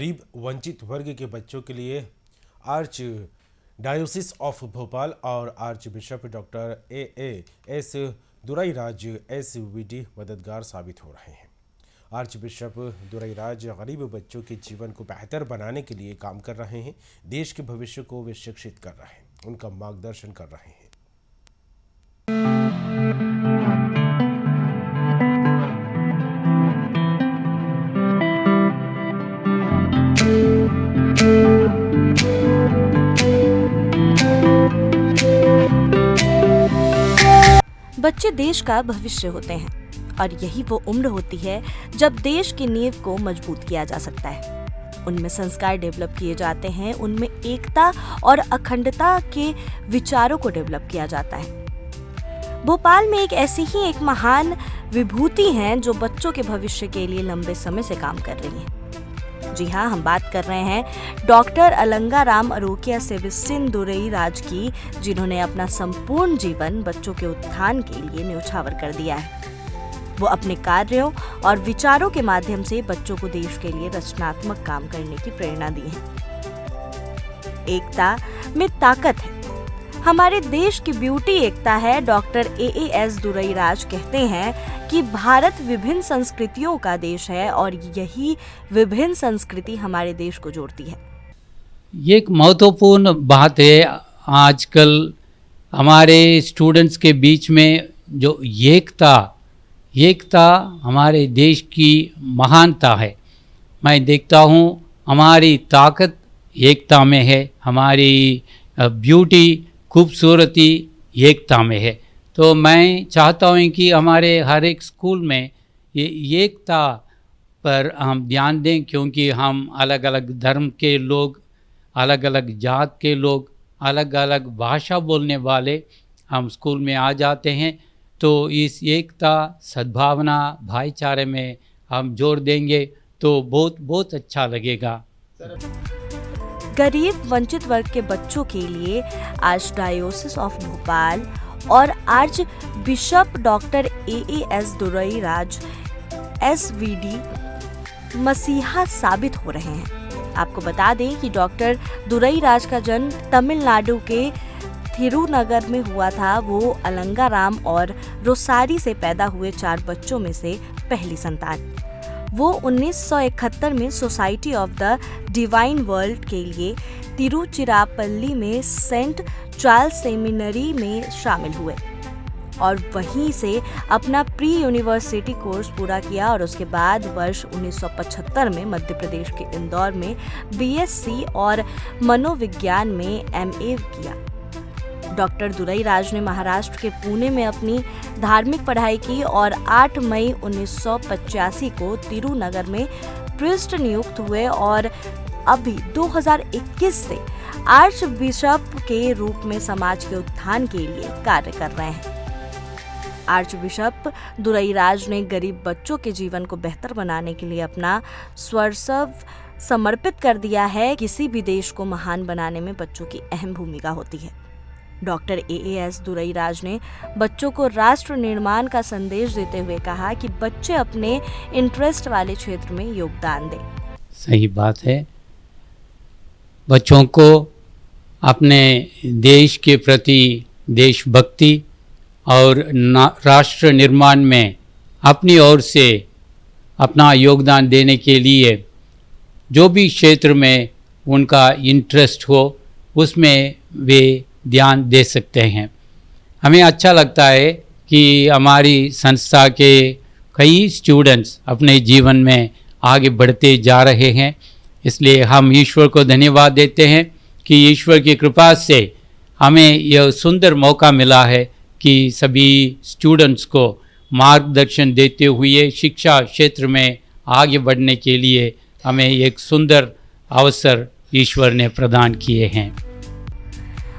गरीब वंचित वर्ग के बच्चों के लिए आर्च डायोसिस ऑफ भोपाल और archbishop doctor S Durairaj SVD मददगार साबित हो रहे हैं। आर्च बिशप दुराईराज गरीब बच्चों के जीवन को बेहतर बनाने के लिए काम कर रहे हैं। देश के भविष्य को वे शिक्षित कर रहे हैं, उनका मार्गदर्शन कर रहे हैं। बच्चे देश का भविष्य होते हैं और यही वो उम्र होती है जब देश की नींव को मजबूत किया जा सकता है। उनमें संस्कार डेवलप किए जाते हैं, उनमें एकता और अखंडता के विचारों को डेवलप किया जाता है। भोपाल में एक महान विभूति हैं जो बच्चों के भविष्य के लिए लंबे समय से काम कर रही है। जी हाँ, हम बात कर रहे हैं डॉक्टर अलंगाराम अरोकिया सेबेस्टियन दुराईराज की, जिन्होंने अपना संपूर्ण जीवन बच्चों के उत्थान के लिए न्योछावर कर दिया है। वो अपने कार्यों और विचारों के माध्यम से बच्चों को देश के लिए रचनात्मक काम करने की प्रेरणा दी है। एकता में ताकत है। हमारे देश की ब्यूटी एकता है। डॉक्टर AAS दुराईराज कहते हैं कि भारत विभिन्न संस्कृतियों का देश है और यही विभिन्न संस्कृति हमारे देश को जोड़ती है। ये एक महत्वपूर्ण बात है। आजकल हमारे स्टूडेंट्स के बीच में जो एकता हमारे देश की महानता है। मैं देखता हूँ हमारी ताकत एकता में है, हमारी ब्यूटी खूबसूरती एकता में है। तो मैं चाहता हूँ कि हमारे हर एक स्कूल में ये एकता पर हम ध्यान दें, क्योंकि हम अलग अलग धर्म के लोग, अलग अलग जात के लोग, अलग अलग भाषा बोलने वाले हम स्कूल में आ जाते हैं। तो इस एकता, सद्भावना, भाईचारे में हम जोर देंगे तो बहुत अच्छा लगेगा। गरीब वंचित वर्ग के बच्चों के लिए आर्च डायोसिस ऑफ भोपाल और archbishop doctor AAS दुराईराज SVD मसीहा साबित हो रहे हैं। आपको बता दें कि डॉक्टर दुराईराज का जन्म तमिलनाडु के थिरुनगर में हुआ था। वो अलंगाराम और रोसारी से पैदा हुए 4 बच्चों में से पहली संतान। वो 1971 में society of the divine world के लिए तिरुचिरापल्ली में सेंट चार्ल्स सेमिनरी में शामिल हुए और वहीं से अपना प्री यूनिवर्सिटी कोर्स पूरा किया और उसके बाद वर्ष 1975 में मध्य प्रदेश के इंदौर में BSc और मनोविज्ञान में MA किया। डॉक्टर दुराईराज ने महाराष्ट्र के पुणे में अपनी धार्मिक पढ़ाई की और 8 मई 1985 को तिरुनगर में प्रीस्ट नियुक्त हुए और अभी 2021 से आर्च बिशप के रूप में समाज के उत्थान के लिए कार्य कर रहे हैं। आर्च बिशप दुराईराज ने गरीब बच्चों के जीवन को बेहतर बनाने के लिए अपना सर्वस्व समर्पित कर दिया है। किसी भी देश को महान बनाने में बच्चों की अहम भूमिका होती है। डॉक्टर AAS दुराईराज ने बच्चों को राष्ट्र निर्माण का संदेश देते हुए कहा कि बच्चे अपने इंटरेस्ट वाले क्षेत्र में योगदान दें। सही बात है। बच्चों को अपने देश के प्रति देशभक्ति और राष्ट्र निर्माण में अपनी ओर से अपना योगदान देने के लिए जो भी क्षेत्र में उनका इंटरेस्ट हो उसमें वे ध्यान दे सकते हैं। हमें अच्छा लगता है कि हमारी संस्था के कई स्टूडेंट्स अपने जीवन में आगे बढ़ते जा रहे हैं। इसलिए हम ईश्वर को धन्यवाद देते हैं कि ईश्वर की कृपा से हमें यह सुंदर मौका मिला है कि सभी स्टूडेंट्स को मार्गदर्शन देते हुए शिक्षा क्षेत्र में आगे बढ़ने के लिए हमें एक सुंदर अवसर ईश्वर ने प्रदान किए हैं।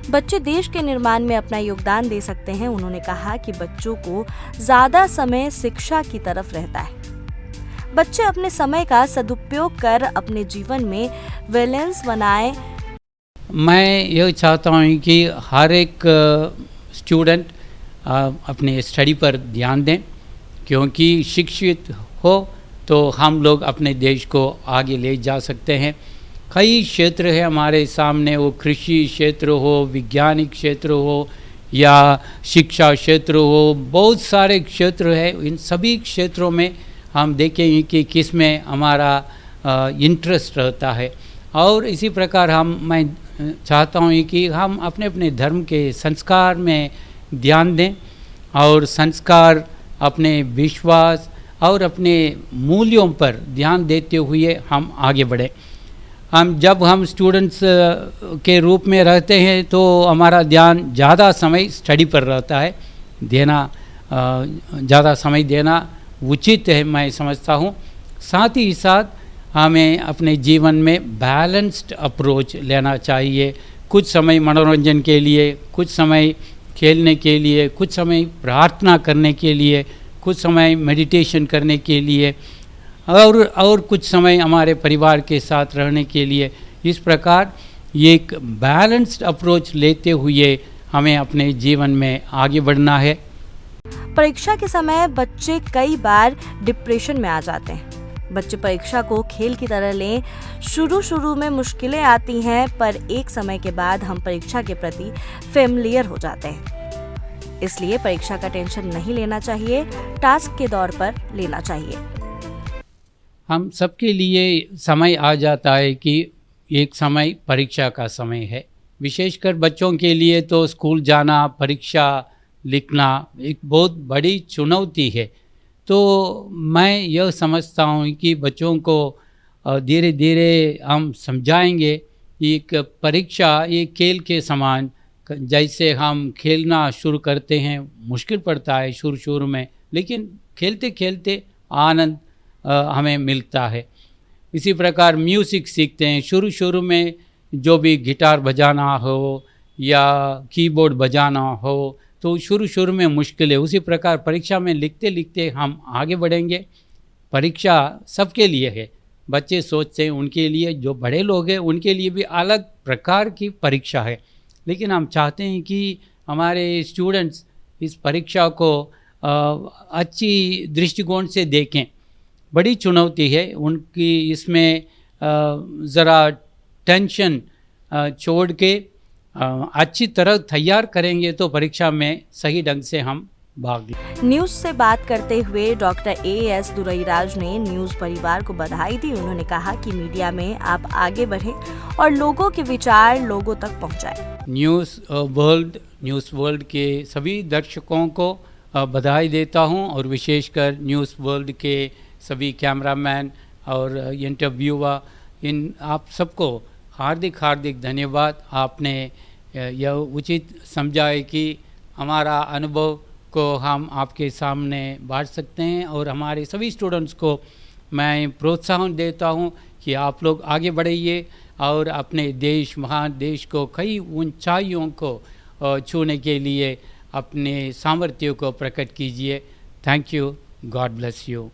बच्चे देश के निर्माण में अपना योगदान दे सकते हैं। उन्होंने कहा कि बच्चों को ज्यादा समय शिक्षा की तरफ रहता है। बच्चे अपने समय का सदुपयोग कर अपने जीवन में बैलेंस बनाएं। मैं यह चाहता हूँ कि हर एक स्टूडेंट अपने स्टडी पर ध्यान दें, क्योंकि शिक्षित हो तो हम लोग अपने देश को आगे ले जा सकते हैं। कई क्षेत्र है हमारे सामने, वो कृषि क्षेत्र हो, वैज्ञानिक क्षेत्र हो या शिक्षा क्षेत्र हो, बहुत सारे क्षेत्र है। इन सभी क्षेत्रों में हम देखेंगे कि किस में हमारा इंटरेस्ट रहता है। और इसी प्रकार मैं चाहता हूँ कि हम अपने अपने धर्म के संस्कार में ध्यान दें और संस्कार, अपने विश्वास और अपने मूल्यों पर ध्यान देते हुए हम आगे बढ़ें। जब हम स्टूडेंट्स के रूप में रहते हैं तो हमारा ध्यान ज़्यादा समय स्टडी पर रहता है। ज़्यादा समय देना उचित है, मैं समझता हूँ। साथ ही साथ हमें अपने जीवन में बैलेंस्ड अप्रोच लेना चाहिए। कुछ समय मनोरंजन के लिए, कुछ समय खेलने के लिए, कुछ समय प्रार्थना करने के लिए, कुछ समय मेडिटेशन करने के लिए और कुछ समय हमारे परिवार के साथ रहने के लिए। इस प्रकार ये एक बैलेंस्ड अप्रोच लेते हुए हमें अपने जीवन में आगे बढ़ना है। परीक्षा के समय बच्चे कई बार डिप्रेशन में आ जाते हैं। बच्चे परीक्षा को खेल की तरह लें। शुरू में मुश्किलें आती हैं, पर एक समय के बाद हम परीक्षा के प्रति फेमिलियर हो जाते हैं। इसलिए परीक्षा का टेंशन नहीं लेना चाहिए, टास्क के दौर पर लेना चाहिए। हम सबके लिए समय आ जाता है कि एक समय परीक्षा का समय है। विशेषकर बच्चों के लिए तो स्कूल जाना, परीक्षा लिखना एक बहुत बड़ी चुनौती है। तो मैं यह समझता हूँ कि बच्चों को धीरे धीरे हम समझाएंगे कि एक परीक्षा एक खेल के समान, जैसे हम खेलना शुरू करते हैं, मुश्किल पड़ता है शुरू में, लेकिन खेलते खेलते आनंद हमें मिलता है। इसी प्रकार म्यूज़िक सीखते हैं, शुरू में जो भी गिटार बजाना हो या कीबोर्ड बजाना हो तो शुरू में मुश्किल है। उसी प्रकार परीक्षा में लिखते लिखते हम आगे बढ़ेंगे। परीक्षा सबके लिए है। बच्चे सोचते हैं उनके लिए, जो बड़े लोग हैं उनके लिए भी अलग प्रकार की परीक्षा है, लेकिन हम चाहते हैं कि हमारे स्टूडेंट्स इस परीक्षा को अच्छी दृष्टिकोण से देखें। बड़ी चुनौती है उनकी, इसमें ज़रा टेंशन छोड़ के अच्छी तरह तैयार करेंगे तो परीक्षा में सही ढंग से हम भाग लें। न्यूज़ से बात करते हुए डॉक्टर एएस दुरईराज ने न्यूज़ परिवार को बधाई दी। उन्होंने कहा कि मीडिया में आप आगे बढ़ें और लोगों के विचार लोगों तक पहुंचाएं। न्यूज़ वर्ल्ड के सभी दर्शकों को बधाई देता हूं और विशेषकर न्यूज़ वर्ल्ड के सभी कैमरामैन और इंटरव्यूअर, इन आप सबको हार्दिक धन्यवाद। आपने यह उचित समझा है कि हमारा अनुभव को हम आपके सामने बांट सकते हैं और हमारे सभी स्टूडेंट्स को मैं प्रोत्साहन देता हूं कि आप लोग आगे बढ़िए और अपने देश, महान देश को कई ऊंचाइयों को छूने के लिए अपने सामर्थ्य को प्रकट कीजिए। Thank you. God bless you.